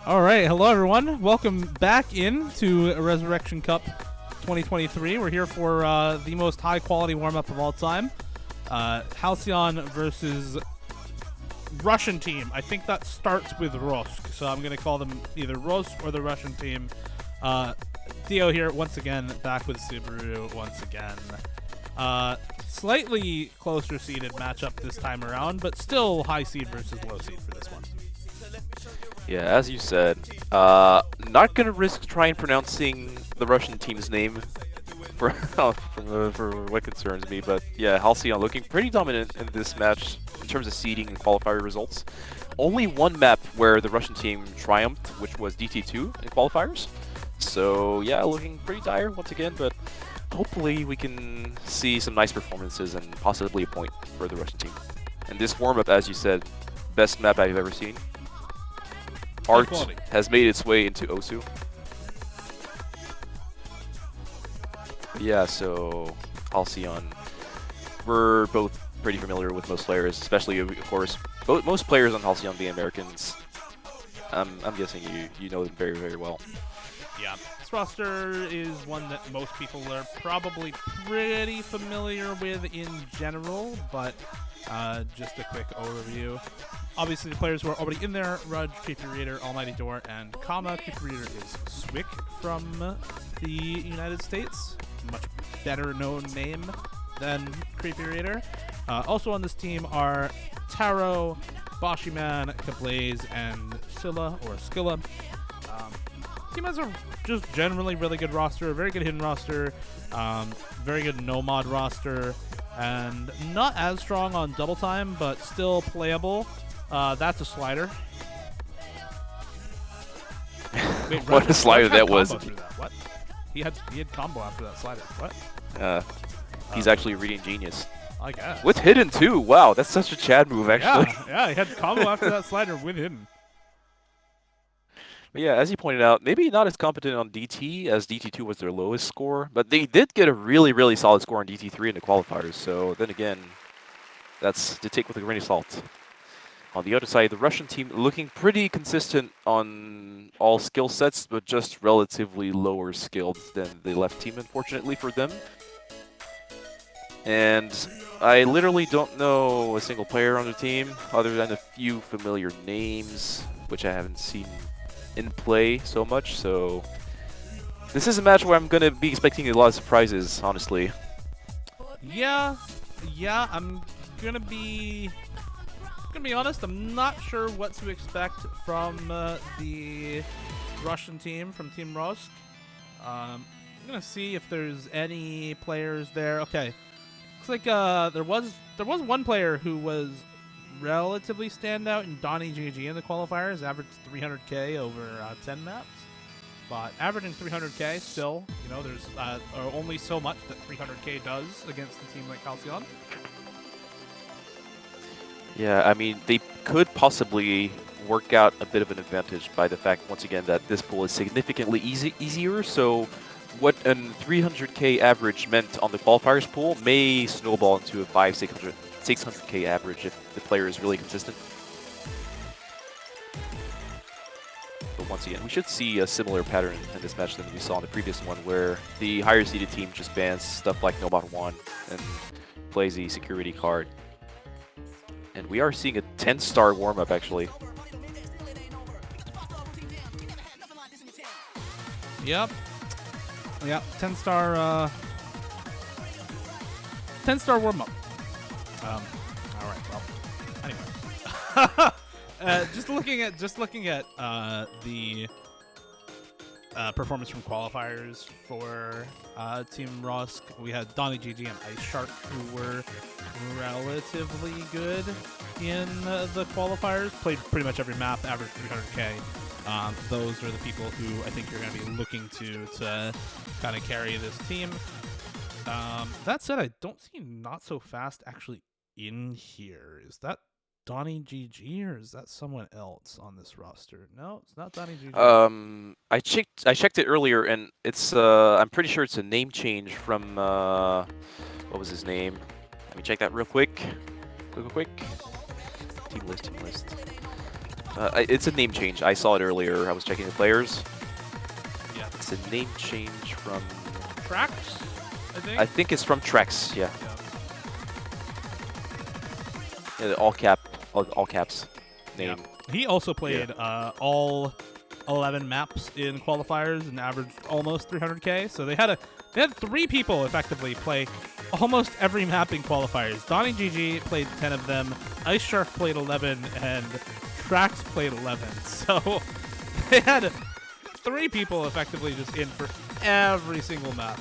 All right, hello everyone. Welcome back into Resurrection Cup 2023. We're here for the most high-quality warm-up of all time. Halcyon versus Russian team. I think that starts with Rosk, so I'm going to call them either Rosk or the Russian team. Theo here once again, back with Subaru once again. Slightly closer seeded matchup this time around, but still high seed versus low seed for this one. Yeah, as you said, not gonna risk trying pronouncing the Russian team's name for what concerns me, but yeah, Halcyon looking pretty dominant in this match in terms of seeding and qualifier results. Only one map where the Russian team triumphed, which was DT2 in qualifiers. So yeah, looking pretty dire once again, but hopefully we can see some nice performances and possibly a point for the Russian team. And this warm-up, as you said, best map I've ever seen. Art has made its way into Osu. Yeah, so Halcyon, we're both pretty familiar with most players, especially, of course, most players on Halcyon being Americans. I'm guessing you know them very, very well. Yeah, this roster is one that most people are probably pretty familiar with in general, but just a quick overview. Obviously, the players who are already in there: Rudge, Creepy Reader, Almighty Door, and Kama. Creepy Reader is Swick from the United States. Much better known name than Creepy Reader. Also on this team are Taro, Boshiman, Kablaze, and Scylla, or Skilla. Team has a just generally really good roster, a very good hidden roster, very good no-mod roster, and not as strong on double time, but still playable. That's a slider. Wait, what a slider that was! What? He had combo after that slider. What? He's actually a reading genius. I guess. With hidden too. Wow, that's such a Chad move actually. Yeah, he had combo after that slider with hidden. But yeah, as you pointed out, maybe not as competent on DT as DT2 was their lowest score, but they did get a really, really solid score on DT3 in the qualifiers. So then again, that's to take with a grain of salt. On the other side, the Russian team looking pretty consistent on all skill sets, but just relatively lower skilled than the left team, unfortunately for them. And I literally don't know a single player on the team, other than a few familiar names, which I haven't seen in play so much. So this is a match where I'm going to be expecting a lot of surprises, honestly. Yeah, I'm going to be honest, I'm not sure what to expect from the Russian team, from Team Rosk. I'm gonna see if there's any players there. Okay, looks like there was one player who was relatively standout in Donnie GG in the qualifiers, averaged 300k over 10 maps. But averaging 300k still, you know, there's only so much that 300k does against a team like Halcyon. Yeah, I mean, they could possibly work out a bit of an advantage by the fact, once again, that this pool is significantly easier. So what a 300k average meant on the qualifiers pool may snowball into a 600k average if the player is really consistent. But once again, we should see a similar pattern in this match than we saw in the previous one, where the higher seeded team just bans stuff like Nomad 1 and plays the security card. And we are seeing a 10-star warm-up, actually. Yep. 10-star warm-up. All right. Well, anyway, just looking at the performance from qualifiers for Team Rosk, we had Donnie GG and Ice Shark, who were relatively good in the qualifiers. Played pretty much every map, averaged 300k. Those are the people who I think you're going to be looking to kind of carry this team. That said, I don't see Not So Fast actually in here. Is that Donnie GG or is that someone else on this roster? No, it's not Donnie GG. I checked it earlier, and it's I'm pretty sure it's a name change from what was his name? Let me check that real quick. Quick. Team list. It's a name change. I saw it earlier. I was checking the players. Yeah. It's a name change from... Tracks, I think? I think it's from Trex, yeah. Yeah. Yeah, all caps name. Yeah. He also played all 11 maps in qualifiers and averaged almost 300k. So they had 3 people effectively play almost every map in qualifiers. Donnie GG played 10 of them, Ice Shark played 11, and Trax played 11. So they had 3 people effectively just in for every single map.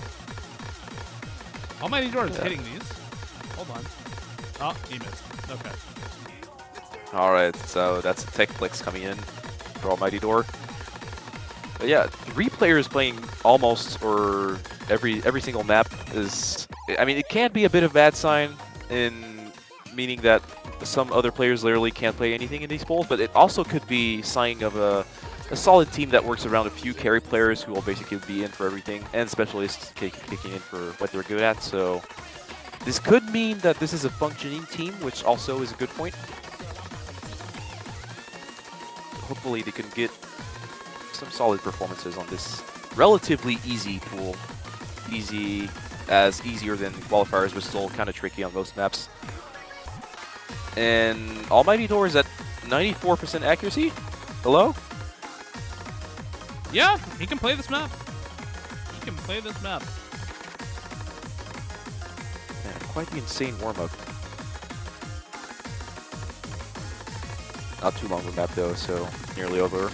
Almighty Door is hitting these. Hold on. Oh, he missed. Okay. Alright, so that's a tech flex coming in for Almighty Door. But yeah, 3 players playing almost or every single map is... I mean, it can be a bit of a bad sign, in meaning that some other players literally can't play anything in these polls, but it also could be sign of a solid team that works around a few carry players who will basically be in for everything, and specialists kicking in for what they're good at. So this could mean that this is a functioning team, which also is a good point. Hopefully they can get some solid performances on this relatively easy pool. Easier than qualifiers, but still kind of tricky on most maps. And Almighty Door is at 94% accuracy. Hello? Yeah, he can play this map. He can play this map. Man, quite the insane warm-up. Not too long of a map though, so nearly over.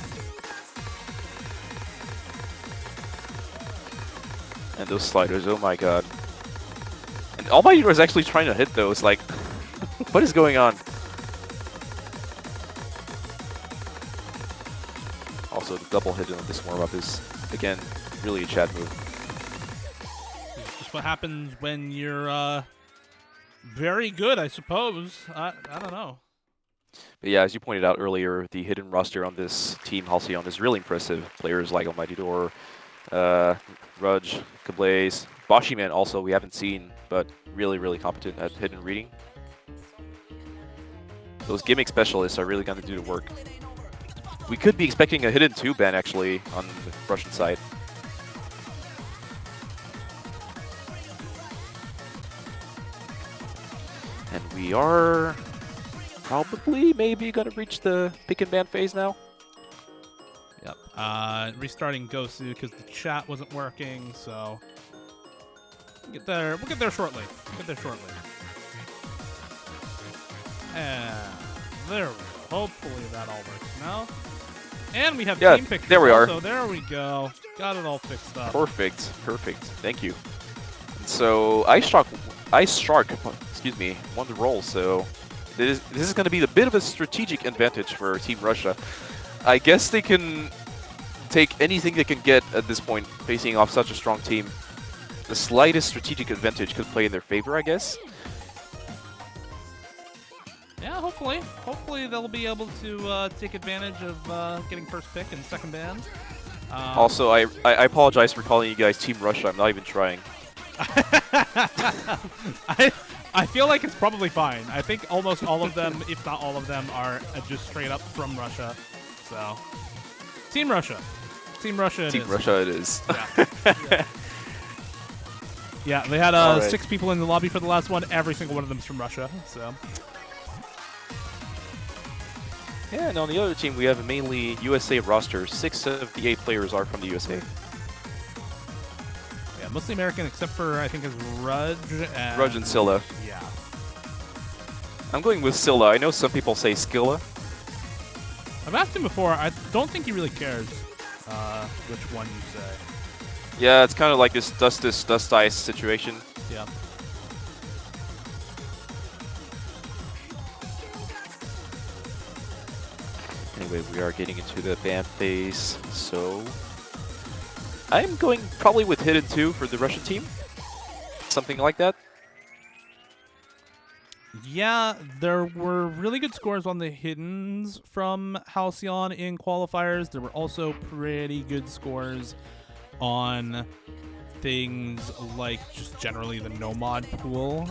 And those sliders, oh my god. And Almighty Door is actually trying to hit those, like, what is going on? Also, the double hit on this warm-up is, again, really a Chad move. It's just what happens when you're very good, I suppose. I don't know. But yeah, as you pointed out earlier, the hidden roster on this team, Halcyon, is really impressive. Players like Almighty Door, Rudge, Kablaze, Boshiman also we haven't seen, but really competent at hidden reading. Those gimmick specialists are really going to do the work. We could be expecting a hidden 2 ban actually on the Russian side. And we are probably maybe going to reach the pick and ban phase now. Yep. Restarting Gosu because the chat wasn't working, so we'll get there. We'll get there shortly. And there we go. Hopefully that all works now. And we have team pictures. There we are. So there we go. Got it all fixed up. Perfect. Thank you. And so Ice Shark, excuse me, won the roll. So this is going to be a bit of a strategic advantage for Team Russia. I guess they can take anything they can get at this point, facing off such a strong team. The slightest strategic advantage could play in their favor, I guess. Yeah, hopefully. Hopefully they'll be able to take advantage of getting first pick and second ban. Also, I apologize for calling you guys Team Russia. I'm not even trying. I feel like it's probably fine. I think almost all of them, if not all of them, are just straight up from Russia. So, Team Russia. Team Russia it is. Team Russia it is. Yeah. Yeah, they had right. 6 people in the lobby for the last one. Every single one of them is from Russia. So. Yeah, and on the other team, we have a mainly USA roster. 6 of the 8 players are from the USA. Yeah, mostly American, except for, I think, is Rudge and Scylla. Yeah. I'm going with Scylla. I know some people say Skilla. I've asked him before. I don't think he really cares which one you say. Yeah, it's kind of like this dust ice situation. Yeah. Anyway, we are getting into the ban phase, so I'm going probably with hidden 2 for the Russian team. Something like that. Yeah, there were really good scores on the hiddens from Halcyon in qualifiers. There were also pretty good scores on things like just generally the Nomad pool,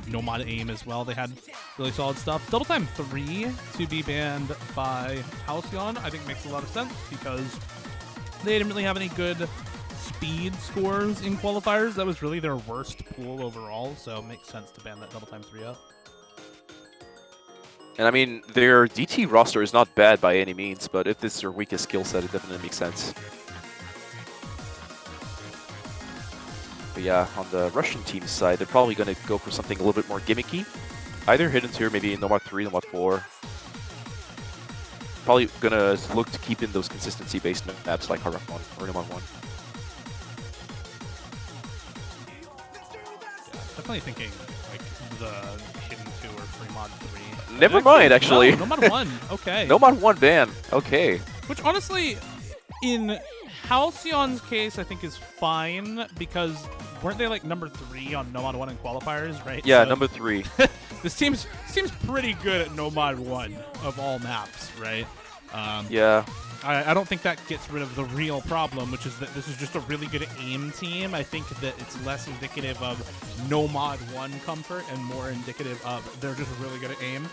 Nomad aim as well. They had really solid stuff. Double Time 3 to be banned by Halcyon, I think makes a lot of sense because they didn't really have any good speed scores in qualifiers. That was really their worst pool overall, so it makes sense to ban that Double Time 3 up. And I mean, their DT roster is not bad by any means, but if this is their weakest skill set, it definitely makes sense. But yeah, on the Russian team side, they're probably going to go for something a little bit more gimmicky. Either Hidden 2 or maybe Nomad 3, Nomad 4. Probably going to look to keep in those consistency-based maps like Hard Rock 1 or Nomad 1. Yeah, definitely thinking like the Hidden 2 or Fremont 3. Never mind, actually. No, Nomad 1, okay. Nomad 1 ban, okay. Which honestly, in Halcyon's case, I think is fine because weren't they like number 3 on Nomad 1 in qualifiers, right? Yeah, so number 3. this seems pretty good at Nomad 1 of all maps, right? Yeah. I don't think that gets rid of the real problem, which is that this is just a really good aim team. I think that it's less indicative of Nomad 1 comfort and more indicative of they're just really good at aim.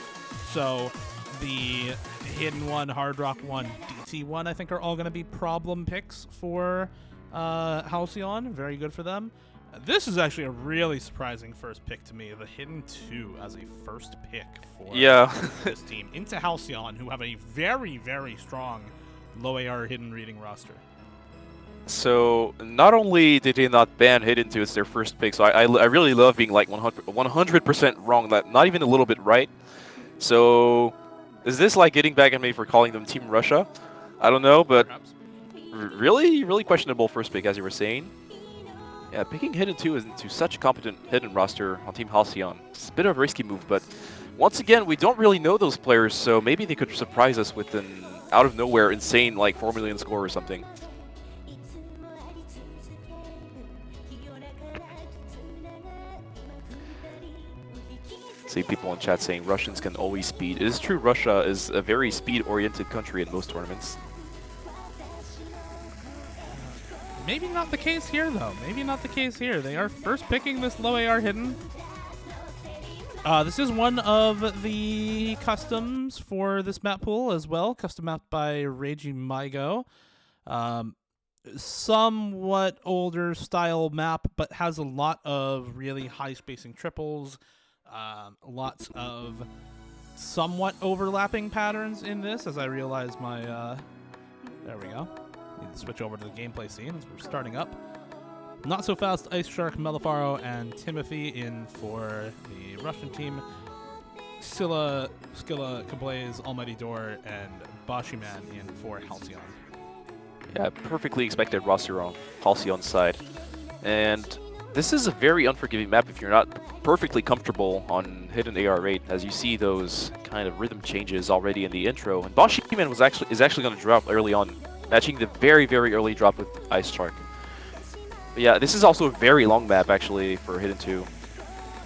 So the Hidden 1, Hard Rock 1, DT 1, I think are all going to be problem picks for Halcyon. Very good for them. This is actually a really surprising first pick to me. The Hidden 2 as a first pick for this team into Halcyon, who have a very, very strong low AR hidden reading roster. So not only did they not ban Hidden 2, it's their first pick. So I really love being like 100% wrong, not even a little bit right. So is this like getting back at me for calling them Team Russia? I don't know, but really questionable first pick, as you were saying. Yeah, picking Hidden 2 into such a competent hidden roster on Team Halcyon. It's a bit of a risky move, but once again, we don't really know those players, so maybe they could surprise us with an out-of-nowhere insane, like, 4 million score or something. See people in chat saying Russians can always speed. It is true, Russia is a very speed-oriented country in most tournaments. Maybe not the case here, though. Maybe not the case here. They are first picking this low AR hidden. This is one of the customs for this map pool as well. Custom mapped by Reiji Maigo. Somewhat older style map, but has a lot of really high spacing triples. Lots of somewhat overlapping patterns in this, as I realize my... there we go. Need to switch over to the gameplay scene as we're starting up. Not So Fast, Ice Shark, Melifaro, and Timothy in for the Russian team. Skilla, Kablaze, Almighty Door, and Bashiman in for Halcyon. Yeah, perfectly expected roster on Halcyon's side. And this is a very unforgiving map if you're not perfectly comfortable on hidden AR rate, as you see those kind of rhythm changes already in the intro. And Bashiman is actually going to drop early on, matching the very early drop with Ice Shark. But yeah, this is also a very long map actually for Hidden 2.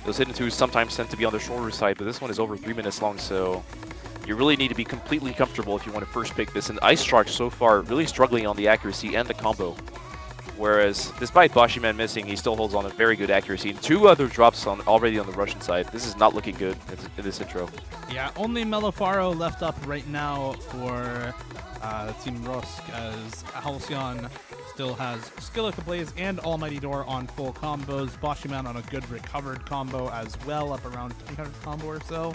Those Hidden 2s sometimes tend to be on the shorter side, but this one is over 3 minutes long, so you really need to be completely comfortable if you want to first pick this. And Ice Shark so far really struggling on the accuracy and the combo. Whereas, despite Bashiman missing, he still holds on a very good accuracy. And 2 other drops already on the Russian side. This is not looking good in this intro. Yeah, only Melifaro left up right now for Team Rosk, as Halcyon still has Skilla, Kablaze, and Almighty Door on full combos. Bashiman on a good recovered combo as well, up around 300 combo or so.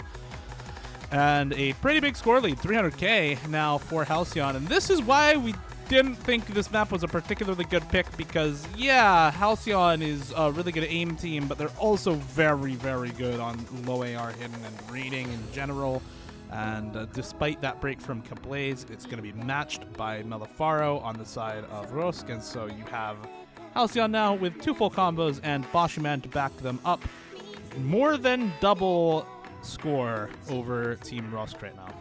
And a pretty big score lead, 300k now for Halcyon. And this is why we didn't think this map was a particularly good pick, because, yeah, Halcyon is a really good aim team, but they're also very good on low AR hidden and reading in general. And despite that break from Kablaze, it's going to be matched by Melifaro on the side of Rosk. And so you have Halcyon now with 2 full combos and Bashiman to back them up. More than double score over Team Rosk right now.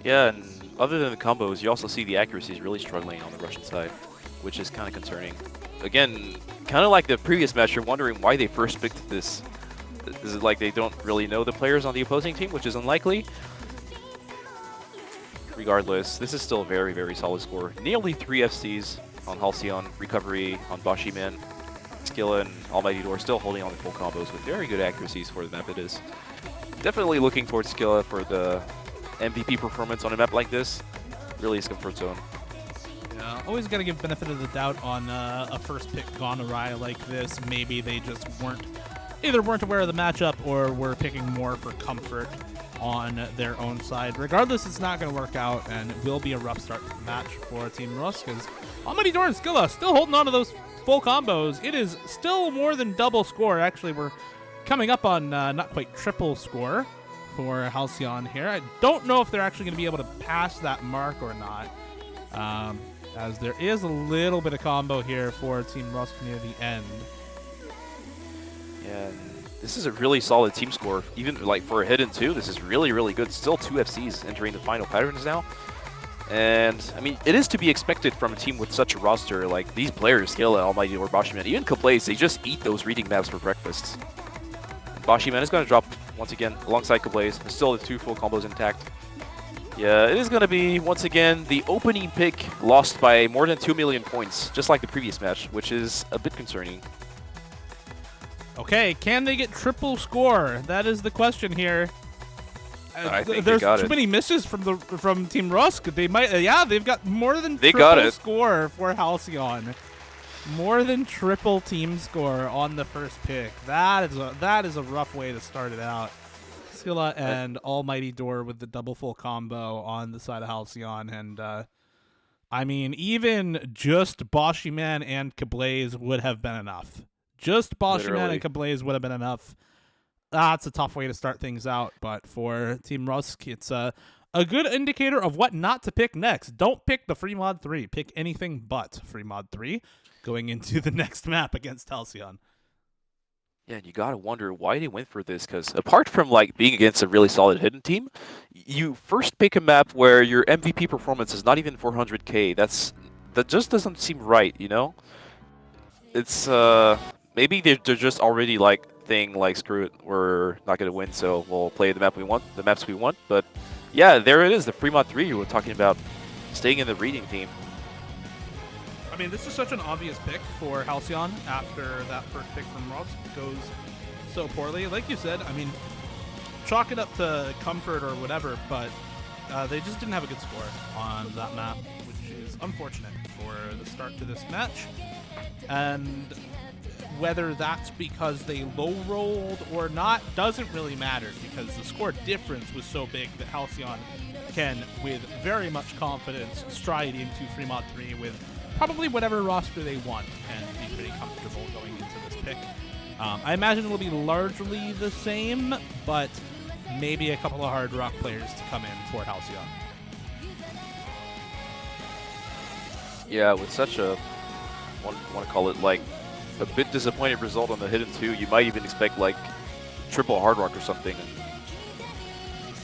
Yeah, and other than the combos, you also see the accuracy is really struggling on the Russian side, which is kind of concerning. Again, kind of like the previous match, you're wondering why they first picked this. Is it like they don't really know the players on the opposing team, which is unlikely? Regardless, this is still a very solid score. Nearly 3 FCs on Halcyon, recovery on Bashiman, Skilla and Almighty Door still holding on to full combos with very good accuracies for the map it is. Definitely looking towards Skilla for the MVP performance on a map like this. Really his comfort zone. Yeah, always got to give benefit of the doubt on a first pick gone awry like this. Maybe they just either weren't aware of the matchup or were picking more for comfort on their own side. Regardless, it's not going to work out, and it will be a rough start to the match for Team Rusk, because Almighty Door and Skilla still holding on to those full combos. It is still more than double score. Actually, we're coming up on not quite triple score for Halcyon here. I don't know if they're actually going to be able to pass that mark or not, as there is a little bit of combo here for Team Rusk near the end. Yeah, this is a really solid team score. Even like for a hidden 2, this is really, really good. Still 2 FCs entering the final patterns now. And, I mean, it is to be expected from a team with such a roster. Like, these players, Skilla, Almighty, or Bashiman, even Kablaze, they just eat those reading maps for breakfast. Bashiman is going to drop, once again, alongside Kablaze. Still the 2 full combos intact. Yeah, it is going to be, once again, the opening pick lost by more than 2 million points, just like the previous match, which is a bit concerning. Okay, can they get triple score? That is the question here. I think there's they got too it. many misses from Team Rusk. They might, yeah, they've got more than They triple got it. score for Halcyon. More than triple team score on the first pick. That is a rough way to start it out. Skilla and Almighty Door with the double full combo on the side of Halcyon, and I mean, even just Bashiman and Kablaze would have been enough. Just Bashiman and Kablaze would have been enough. That's a tough way to start things out, but for Team Rusk, it's a good indicator of what not to pick next. Don't pick the free mod 3. Pick anything but free mod 3 going into the next map against Halcyon. Yeah, and you gotta wonder why they went for this, because apart from like being against a really solid hidden team, you first pick a map where your MVP performance is not even 400k. That just doesn't seem right, you know? It's maybe they're just already like thing like screw it, we're not gonna win, so we'll play the maps we want. But yeah, there it is, the free mod 3 you were talking about, staying in the reading theme. I mean, this is such an obvious pick for Halcyon after that first pick from Rusk goes so poorly. Like you said, I mean, chalk it up to comfort or whatever, but they just didn't have a good score on that map, which is unfortunate for the start to this match. And whether that's because they low-rolled or not doesn't really matter, because the score difference was so big that Halcyon can, with very much confidence, stride into free mod 3 with probably whatever roster they want and be pretty comfortable going into this pick. I imagine it'll be largely the same, but maybe a couple of hard rock players to come in for Halcyon. Yeah, with such a, want to call it like a bit disappointed result on the hidden 2, you might even expect like triple hard rock or something.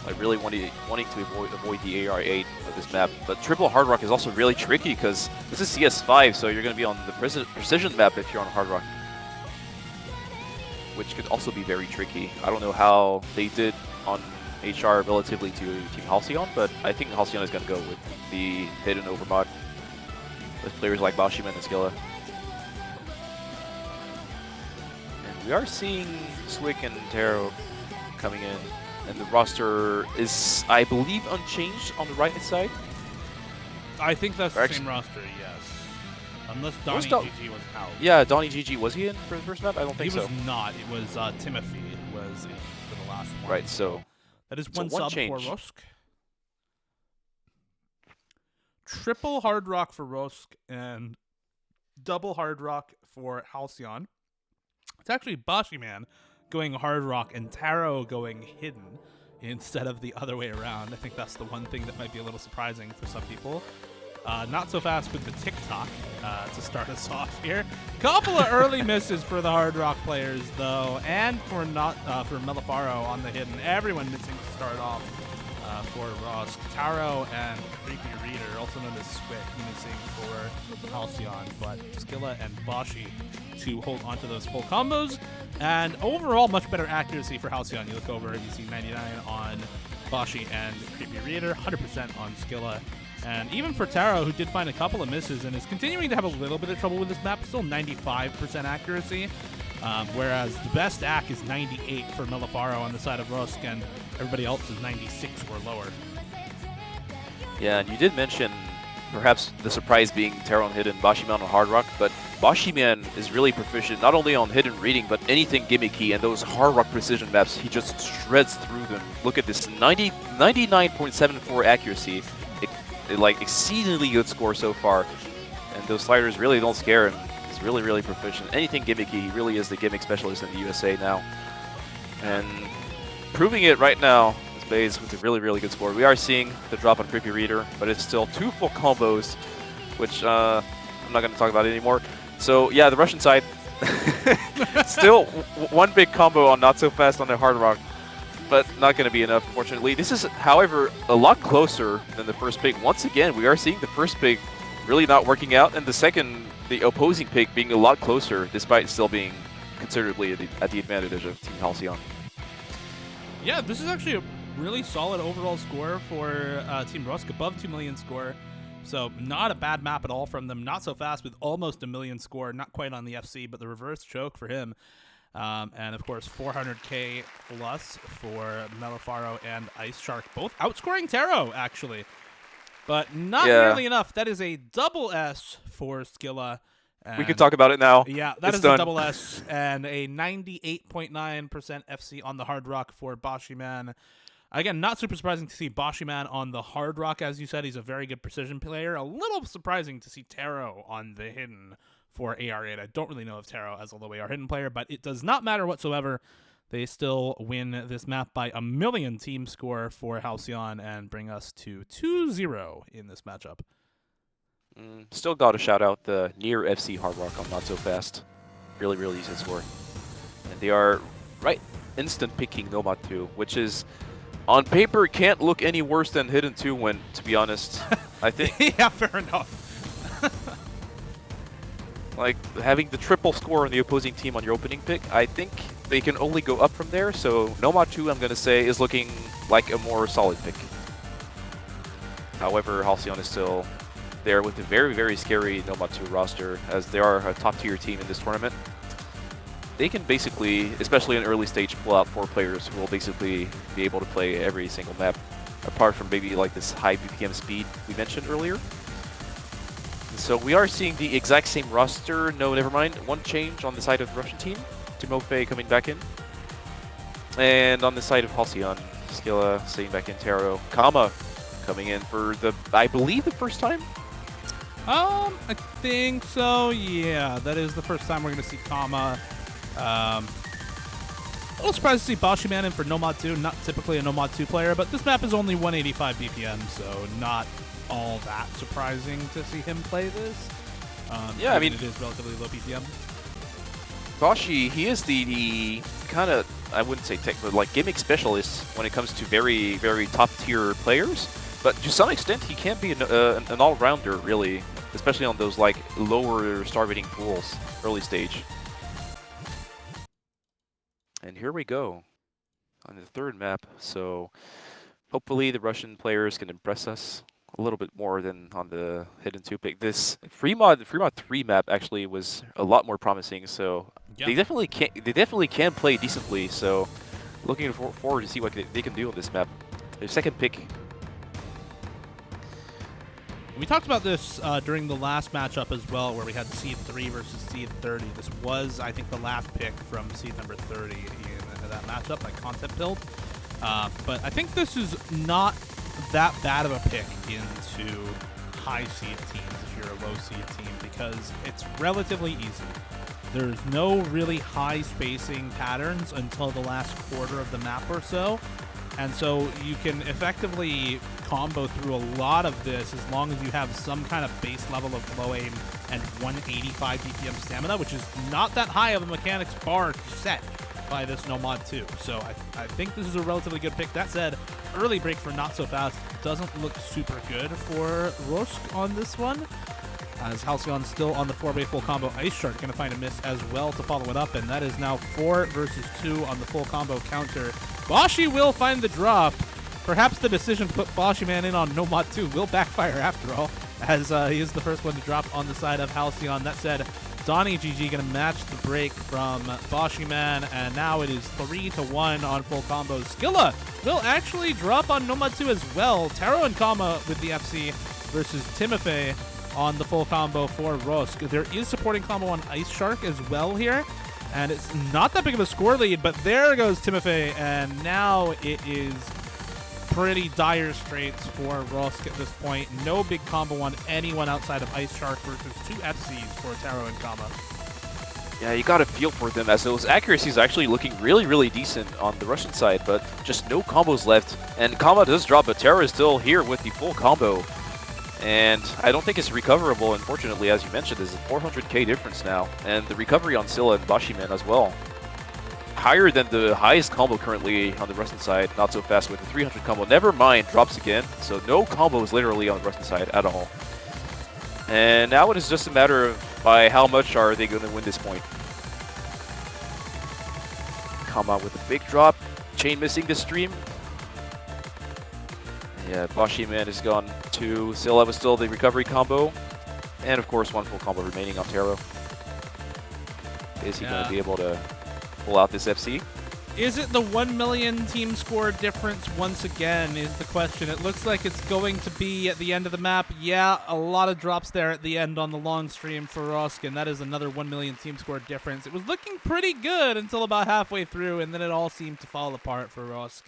Like really wanting to avoid the AR8 of this map. But triple hard rock is also really tricky because this is CS5, so you're going to be on the precision map if you're on hard rock, which could also be very tricky. I don't know how they did on HR relatively to Team Halcyon, but I think Halcyon is going to go with the hidden over mod with players like Bashiman and Skilla. And we are seeing Swick and Taro coming in. And the roster is, I believe, unchanged on the right side. I think that's the same roster, yes. Unless Donnie GG was out. Yeah, Donnie GG, was he in for the first map? I don't think so. He was not. It was Timothy who was in for the last one. Right, so that is one sub change for Rusk. Triple hard rock for Rusk and double hard rock for Halcyon. It's actually Bashiman going hard rock and Taro going hidden instead of the other way around. I think that's the one thing that might be a little surprising for some people. Not so fast with the TikTok to start us off here. Couple of early misses for the hard rock players though, and for Melifaro on the hidden. Everyone missing to start off for Rusk. Taro and Creepy Reader, also known as Swick, missing for Halcyon, but Skilla and Bashi to hold onto those full combos. And overall, much better accuracy for Halcyon. You look over, you see 99 on Bashi and Creepy Reader, 100% on Skilla And even for Taro, who did find a couple of misses and is continuing to have a little bit of trouble with this map, still 95% accuracy, whereas the best AC is 98 for Melifaro on the side of Rusk, and everybody else is 96 or lower. Yeah, and you did mention perhaps the surprise being Taro on Hidden, Bashiman on Hard Rock, but Bashiman is really proficient not only on Hidden reading, but anything gimmicky, and those Hard Rock precision maps, he just shreds through them. Look at this, 99.74 accuracy, like exceedingly good score so far, and those sliders really don't scare him. He's really, really proficient. Anything gimmicky, he really is the gimmick specialist in the USA now. And proving it right now, Bays with a really, really good score. We are seeing the drop on Creepy Reader, but it's still 2 full combos, which I'm not going to talk about anymore. So yeah, the Russian side, still 1 big combo on Not So Fast on the Hard Rock, but not going to be enough, unfortunately. This is, however, a lot closer than the first pick. Once again, we are seeing the first pick really not working out, and the second, the opposing pick, being a lot closer, despite still being considerably at the advantage of Team Halcyon. Yeah, this is actually a really solid overall score for Team Rusk, above 2 million score. So not a bad map at all from them. Not So Fast with almost 1 million score, not quite on the FC, but the reverse choke for him. And of course, 400k plus for Melifaro and Ice Shark, both outscoring Taro, actually. But not nearly enough. That is a double S for Skilla. We can talk about it now. Yeah, that is a double S and a 98.9% FC on the Hard Rock for Bashiman. Again, not super surprising to see Bashiman on the Hard Rock. As you said, he's a very good precision player. A little surprising to see Taro on the Hidden for AR8. I don't really know if Taro has a low AR Hidden player, but it does not matter whatsoever. They still win this map by 1 million team score for Halcyon and bring us to 2-0 in this matchup. Still got to shout out the near FC Hard Rock on Not So Fast. Really, really decent score. And they are instant picking Nomad 2, which is, on paper, can't look any worse than Hidden 2 when, to be honest. I think. Yeah, fair enough. Like, having the triple score on the opposing team on your opening pick, I think they can only go up from there. So Nomad 2, I'm going to say, is looking like a more solid pick. However, Halcyon is still there with a very, very scary Nomad 2 roster, as they are a top-tier team in this tournament. They can basically, especially in early stage, pull out 4 players who will basically be able to play every single map, apart from maybe like this high BPM speed we mentioned earlier. So we are seeing the exact same roster. No, never mind. 1 change on the side of the Russian team. Timofey coming back in. And on the side of Halcyon, Skilla staying back in, Taro. Kama coming in for I believe the first time? I think so, yeah. That is the first time we're going to see Kama. A little surprised to see Bashiman in for Nomad 2. Not typically a Nomad 2 player, but this map is only 185 BPM, so not all that surprising to see him play this. Yeah, I mean, it is relatively low BPM. Bashi, he is the kind of, I wouldn't say tech, but like gimmick specialist when it comes to very, very top-tier players. But to some extent, he can be an all-rounder, really, especially on those like lower star rating pools, early stage. And here we go on the 3rd map. So hopefully the Russian players can impress us a little bit more than on the Hidden 2 pick. This Fremont 3 map actually was a lot more promising. So yeah, they definitely can play decently. So looking forward to see what they can do on this map. Their 2nd pick. We talked about this during the last matchup as well, where we had Seed 3 versus Seed 30. This was, I think, the last pick from Seed number 30 in that matchup, like content build. But I think this is not that bad of a pick into high seed teams if you're a low seed team, because it's relatively easy. There's no really high spacing patterns until the last quarter of the map or so. And so you can effectively combo through a lot of this as long as you have some kind of base level of low aim and 185 BPM stamina, which is not that high of a mechanics bar set by this Nomad 2. So I think this is a relatively good pick. That said, early break for Not So Fast doesn't look super good for Rusk on this one, as Halcyon still on the 4-way full combo. Ice Shark going to find a miss as well to follow it up, and that is now 4 versus 2 on the full combo counter. Bashi will find the drop, perhaps the decision to put Boshiman in on Nomad 2 will backfire after all, as he is the first one to drop on the side of Halcyon. That said, Donnie GG going to match the break from Boshiman, and now it is 3-1 on full combos. Skilla will actually drop on Nomad 2 as well. Taro and Kama with the FC versus Timofey on the full combo for Rosk. There is supporting combo on Ice Shark as well here, and it's not that big of a score lead, but there goes Timofey, and now it is pretty dire straits for Rosk at this point. No big combo on anyone outside of Ice Shark versus 2 FCs for Taro and Kama. Yeah, you got a feel for them, as those accuracies are actually looking really, really decent on the Russian side, but just no combos left. And Kama does drop, but Taro is still here with the full combo. And I don't think it's recoverable, unfortunately, as you mentioned. There's a 400k difference now, and the recovery on Scylla and Boshiman as well. Higher than the highest combo currently on the Russian side. Not so fast with the 300 combo. Never mind, drops again. So no combos literally on the Russian side at all. And now it is just a matter of by how much are they going to win this point. Kama with a big drop. Chain missing the stream. Yeah, Boshiman is gone too. Scylla was still the recovery combo. And of course, one full combo remaining on Taro. Is he going to be able to pull out this FC? Is it the 1 million team score difference once again is the question. It looks like it's going to be at the end of the map. Yeah, a lot of drops there at the end on the long stream for Rosk, and that is another 1 million team score difference. It was looking pretty good until about halfway through, and then it all seemed to fall apart for Rosk.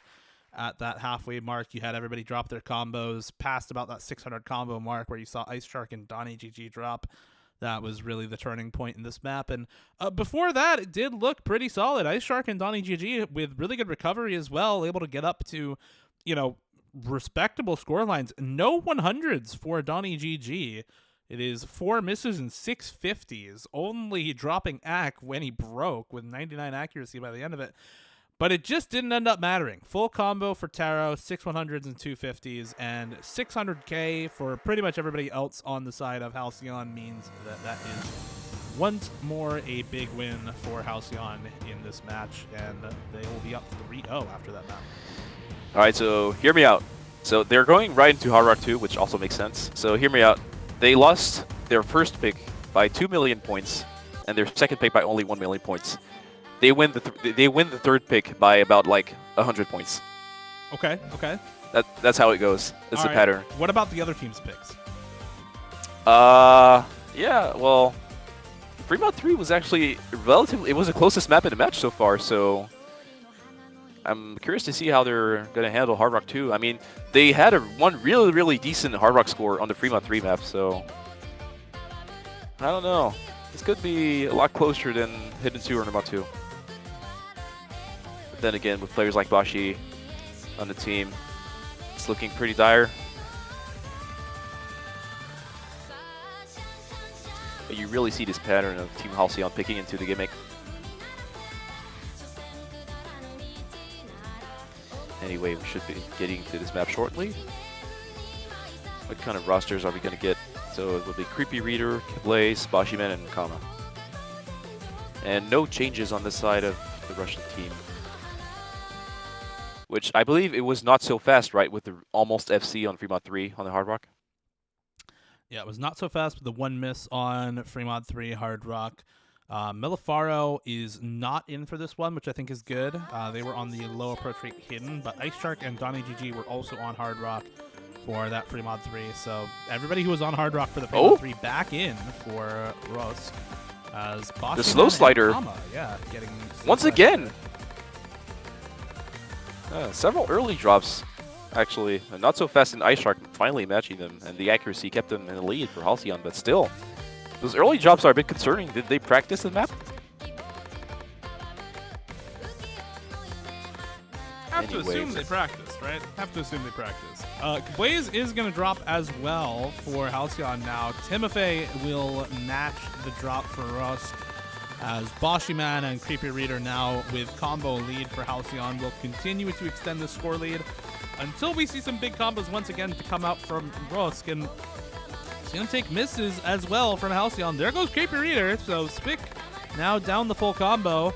At that halfway mark, you had everybody drop their combos past about that 600 combo mark where you saw Ice Shark and Donnie GG drop. That was really the turning point in this map. And before that, it did look pretty solid. Ice Shark and Donnie GG with really good recovery as well, able to get up to, you know, respectable score lines. No 100s for Donnie GG. It is 4 misses and 6 50s, only dropping Ack when he broke with 99 accuracy by the end of it. But it just didn't end up mattering. Full combo for Taro, 6 100s and 2 50s, and 600k for pretty much everybody else on the side of Halcyon means that is once more a big win for Halcyon in this match, and they will be up 3-0 after that map. All right, so hear me out. So they're going right into Hard Rock 2, which also makes sense. So hear me out. They lost their first pick by 2 million points, and their second pick by only 1 million points. They win the third pick by about like 100 points. Okay. That's how it goes. It's a pattern. What about the other team's picks? Yeah, well, Fremont 3 was actually relatively, it was the closest map in the match so far, so I'm curious to see how they're going to handle Hard Rock 2. I mean, they had one really, really decent Hard Rock score on the Fremont 3 map, so I don't know. This could be a lot closer than Hidden 2 or Nomad 2. Then again, with players like Bashi on the team, it's looking pretty dire. But you really see this pattern of Team Halcyon picking into the gimmick. Anyway, we should be getting to this map shortly. What kind of rosters are we going to get? So it will be Creepy Reader, Blaze, Bashiman, and Kama. And no changes on this side of the Russian team. Which I believe it was not so fast, right, with the almost FC on Fremont 3 on the Hard Rock? Yeah, it was not so fast with the 1 miss on Fremont 3 Hard Rock. Milifaro is not in for this one, which I think is good. They were on the low approach rate hidden, but Ice Shark and Donnie GG were also on Hard Rock for that Fremont 3. So everybody who was on Hard Rock for the Fremont 3 back in for Rosk. As the slow slider. Kama, yeah, getting once again. Several early drops, actually. Not so fast in Ice Shark, finally matching them, and the accuracy kept them in the lead for Halcyon, but still. Those early drops are a bit concerning. Did they practice the map? Have to assume they practiced, right? Have to assume they practiced. Blaze is going to drop as well for Halcyon now. Timofey will match the drop for Rusk, as Boshiman and Creepy Reader now with combo lead for Halcyon will continue to extend the score lead until we see some big combos once again to come out from Rusk, and it's going to take misses as well from Halcyon. There goes Creepy Reader, so Spick now down the full combo.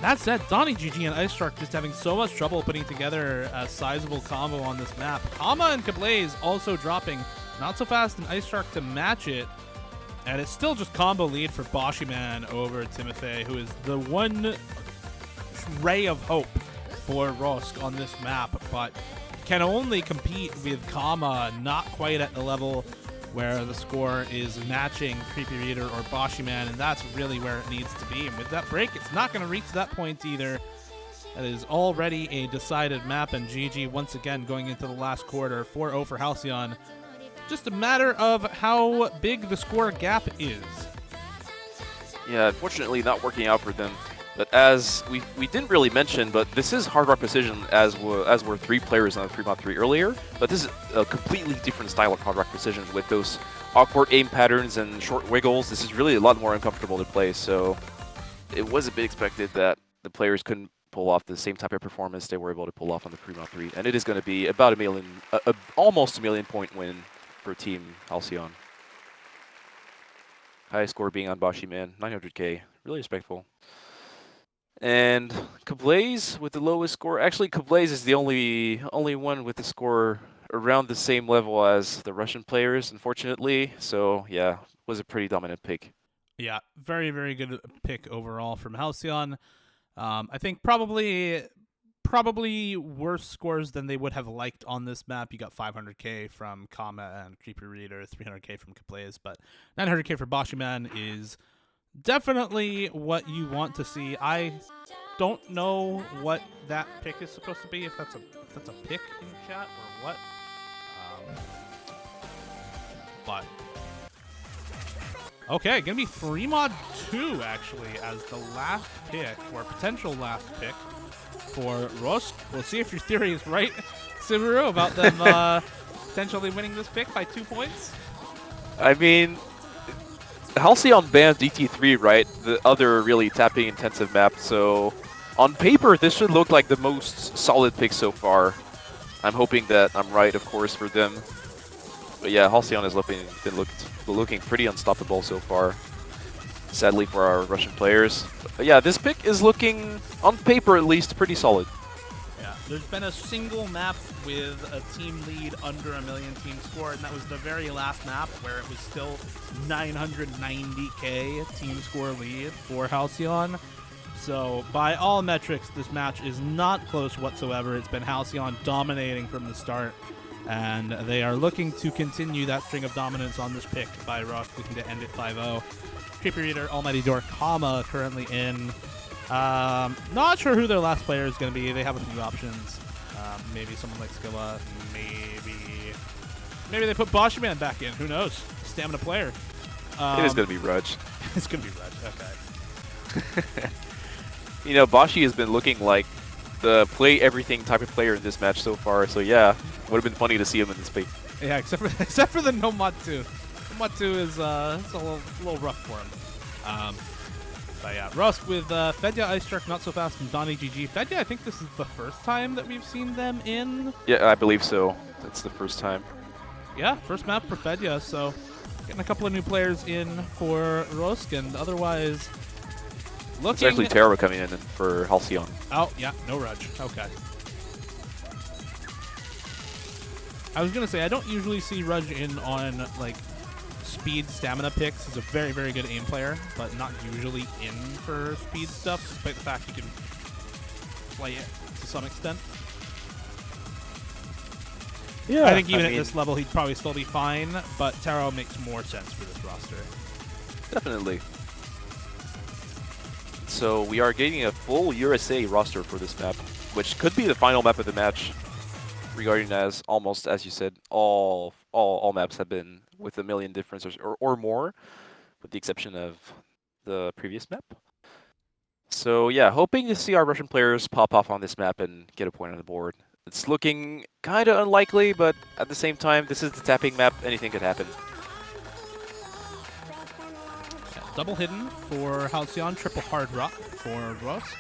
That said, Donnie GG and Ice Shark just having so much trouble putting together a sizable combo on this map. Kama and Kablaze also dropping Not So Fast and Ice Shark to match it. And it's still just combo lead for Boshyman over Timothy, who is the one ray of hope for Rosk on this map, but can only compete with Kama, not quite at the level where the score is matching Creepy Reader or Boshyman, and that's really where it needs to be. And with that break, it's not going to reach that point either. That is already a decided map, and GG once again going into the last quarter, 4-0 for Halcyon. Just a matter of how big the score gap is. Yeah, unfortunately not working out for them. But as we didn't really mention, but this is Hard Rock Precision as were 3 players on 3x3 earlier. But this is a completely different style of Hard Rock Precision with those awkward aim patterns and short wiggles. This is really a lot more uncomfortable to play. So it was a bit expected that the players couldn't pull off the same type of performance they were able to pull off on the 3x3. And it is going to be about almost a million point win for Team Halcyon. Highest score being on Boshyman, 900k. Really respectful. And Kablaze with the lowest score. Actually, Kablaze is the only one with the score around the same level as the Russian players, unfortunately. So yeah, was a pretty dominant pick. Yeah, very, very good pick overall from Halcyon. I think probably worse scores than they would have liked on this map. You got 500k from Kama and Creepy Reader, 300k from Kablaze, but 900k for Boshyman is definitely what you want to see. I don't know what that pick is supposed to be, if that's a pick in chat or what. But okay, gonna be 3mod2 actually as the last pick, or potential last pick for Rosk. We'll see if your theory is right, Subaru, about them potentially winning this pick by 2 points. I mean, Halcyon banned DT3, right? The other really tapping intensive map. So on paper, this should look like the most solid pick so far. I'm hoping that I'm right, of course, for them. But yeah, Halcyon has been looking pretty unstoppable so far. Sadly for our Russian players. But yeah, this pick is looking, on paper at least, pretty solid. Yeah, there's been a single map with a team lead under a million team score, and that was the very last map where it was still 990k team score lead for Halcyon. So by all metrics, this match is not close whatsoever. It's been Halcyon dominating from the start, and they are looking to continue that string of dominance on this pick by Rock, looking to end it 5-0. Creepy Reader, Almighty Door, Kama currently in. Not sure who their last player is going to be. They have a few options. Maybe someone like Skilla. Maybe they put Boshyman back in. Who knows? Stamina player. It is going to be Rudge. It's going to be Rudge. Okay. You know, Boshy has been looking like the play everything type of player in this match so far. So yeah, would have been funny to see him in this pick. Yeah, except for the No Mod 2. No Mod 2 is it's a little rough for him. But yeah, Rusk with Fedya, Ice Shark, Not So Fast, and Donnie GG. Fedya, I think this is the first time that we've seen them in. Yeah, I believe so. That's the first time. Yeah, first map for Fedya, so getting a couple of new players in for Rusk, and otherwise looking... It's actually Terror coming in for Halcyon. Oh, yeah, no Rudge. Okay. I was going to say, I don't usually see Rudge in on, like, speed stamina picks. He's a very, very good aim player, but not usually in for speed stuff, despite the fact he can play it to some extent. Yeah, I think even at this level, he'd probably still be fine, but Taro makes more sense for this roster. Definitely. So we are getting a full USA roster for this map, which could be the final map of the match, regarding as almost, as you said, all maps have been with a million differences or more, with the exception of the previous map. So yeah, hoping to see our Russian players pop off on this map and get a point on the board. It's looking kind of unlikely, but at the same time, this is the tapping map. Anything could happen. Double hidden for Halcyon, triple hard rock for Rusk.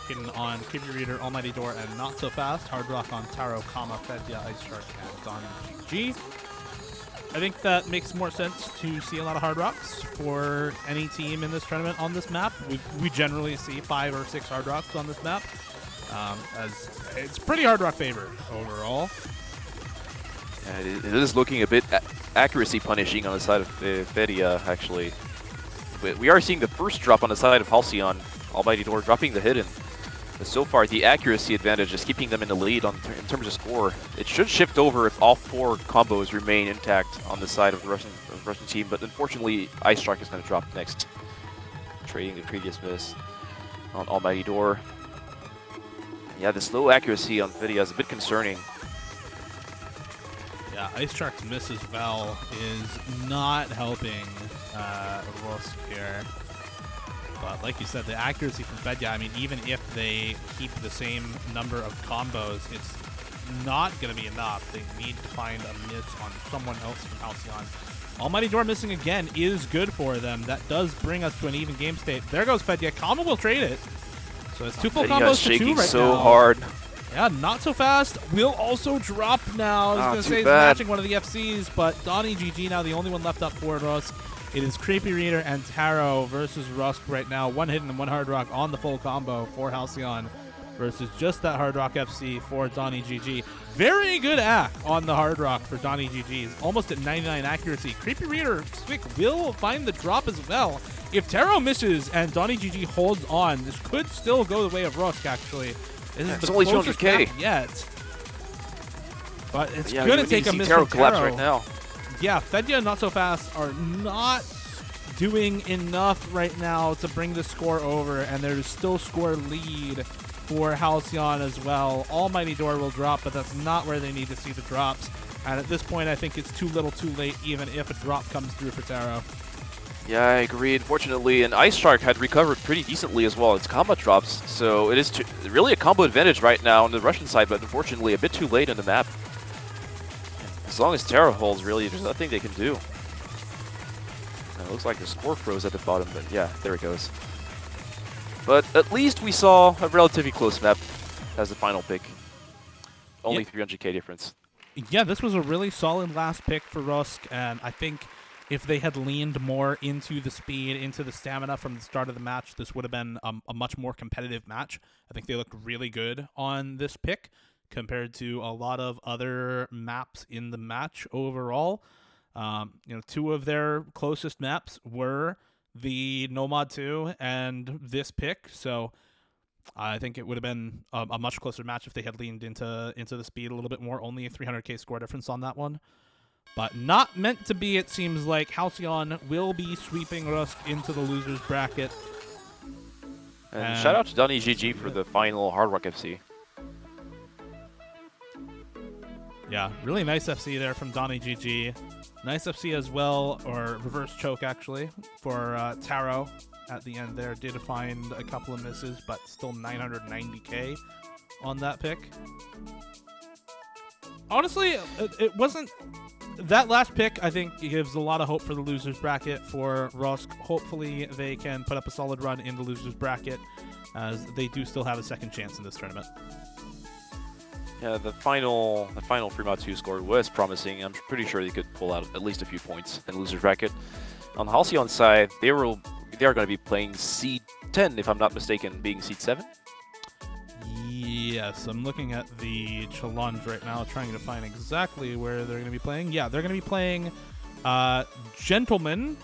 Hidden on Creepy Reader, Almighty Door, and Not So Fast. Hard rock on Taro, Kama, Fedya, Ice Shark, and Don GG. I think that makes more sense to see a lot of Hard Rocks for any team in this tournament on this map. We generally see 5 or 6 Hard Rocks on this map, as it's pretty Hard Rock favored overall. Yeah, it is looking a bit accuracy punishing on the side of Fedia, actually. But we are seeing the first drop on the side of Halcyon. Almighty Door dropping the hidden. But so far, the accuracy advantage is keeping them in the lead in terms of score. It should shift over if all 4 combos remain intact on the side of the Russian team, but unfortunately, Ice Shark is going to drop next, trading the previous miss on Almighty Door. Yeah, the slow accuracy on Fedia is a bit concerning. Yeah, Ice Shark's miss as well is not helping Rusk here. But like you said, the accuracy from Fedia, I mean, even if they keep the same number of combos, it's not going to be enough. They need to find a miss on someone else from Halcyon. Almighty Door missing again is good for them. That does bring us to an even game state. There goes Fedia. Combo will trade it. So it's 2 full combos to 2 right now. So hard. Yeah, not so fast. Will also drop now. I was going to say he's matching one of the FCs, but Donnie GG now the only one left up for Rusk. It is Creepy Reader and Taro versus Rusk right now. 1 hidden and 1 Hard Rock on the full combo for Halcyon versus just that Hard Rock FC for Donnie GG. Very good act on the Hard Rock for Donnie GG. He's almost at 99 accuracy. Creepy Reader Swick will find the drop as well. If Taro misses and Donnie GG holds on, this could still go the way of Rusk, actually. This is the only closest 200K map yet. But it's going to take a miss Taro from collapse Taro. right now. Yeah, Fedia Not So Fast are not doing enough right now to bring the score over, and there's still score lead for Halcyon as well. Almighty Door will drop, but that's not where they need to see the drops. And at this point, I think it's too little too late, even if a drop comes through for Taro. Yeah, I agree, unfortunately. And Ice Shark had recovered pretty decently as well. It's combo drops, so it is really a combo advantage right now on the Russian side, but unfortunately a bit too late on the map. As long as Taro holds, really, there's nothing they can do. And it looks like the score froze at the bottom, but yeah, there it goes. But at least we saw a relatively close map as the final pick. Only 300k difference. Yeah, this was a really solid last pick for Rusk, and I think if they had leaned more into the speed, into the stamina from the start of the match, this would have been a much more competitive match. I think they looked really good on this pick compared to a lot of other maps in the match overall. 2 of their closest maps were the Nomad 2 and this pick, so I think it would have been a much closer match if they had leaned into the speed a little bit more. Only a 300k score difference on that one. But not meant to be, it seems like. Halcyon will be sweeping Rusk into the losers bracket. And shout out to Donnie GG for the final Hard Rock FC. Yeah, really nice FC there from Donnie GG. Nice FC as well, or reverse choke actually, for Taro at the end there. Did find a couple of misses, but still 990k on that pick. Honestly, it wasn't... That last pick, I think, gives a lot of hope for the losers bracket for Rusk. Hopefully they can put up a solid run in the losers bracket, as they do still have a second chance in this tournament. Yeah, the final Fremont 2 score was promising. I'm pretty sure they could pull out at least a few points in the losers bracket. On the Halcyon side, they are going to be playing seed 10, if I'm not mistaken, being seed 7. Yes, I'm looking at the challenge right now, trying to find exactly where they're going to be playing. Yeah, they're going to be playing Gentleman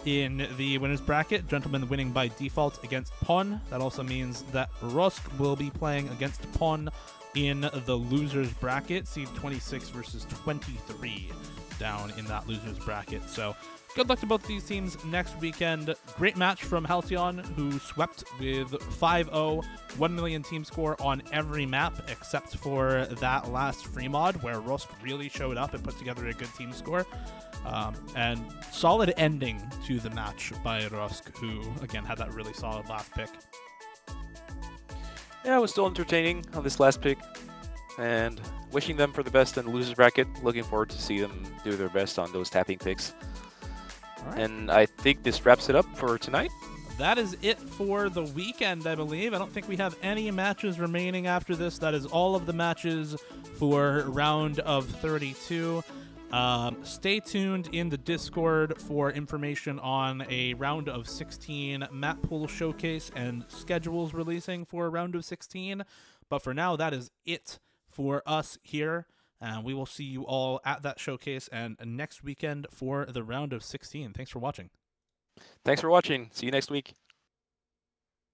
in the winners bracket. Gentleman winning by default against Pon. That also means that Rusk will be playing against Pon in the losers bracket, seed 26 versus 23 down in that losers bracket. So good luck to both these teams next weekend. Great match from Halcyon, who swept with 5-0, 1 million team score on every map except for that last free mod where Rusk really showed up and put together a good team score. And solid ending to the match by Rusk, who again had that really solid last pick. Yeah, it was still entertaining on this last pick, and wishing them for the best in the losers bracket. Looking forward to see them do their best on those tapping picks. All right. And I think this wraps it up for tonight. That is it for the weekend, I believe. I don't think we have any matches remaining after this. That is all of the matches for round of 32. Stay tuned in the Discord for information on a round of 16 map pool showcase and schedules releasing for a round of 16. But for now, that is it for us here. And we will see you all at that showcase and next weekend for the round of 16. Thanks for watching. Thanks for watching. See you next week.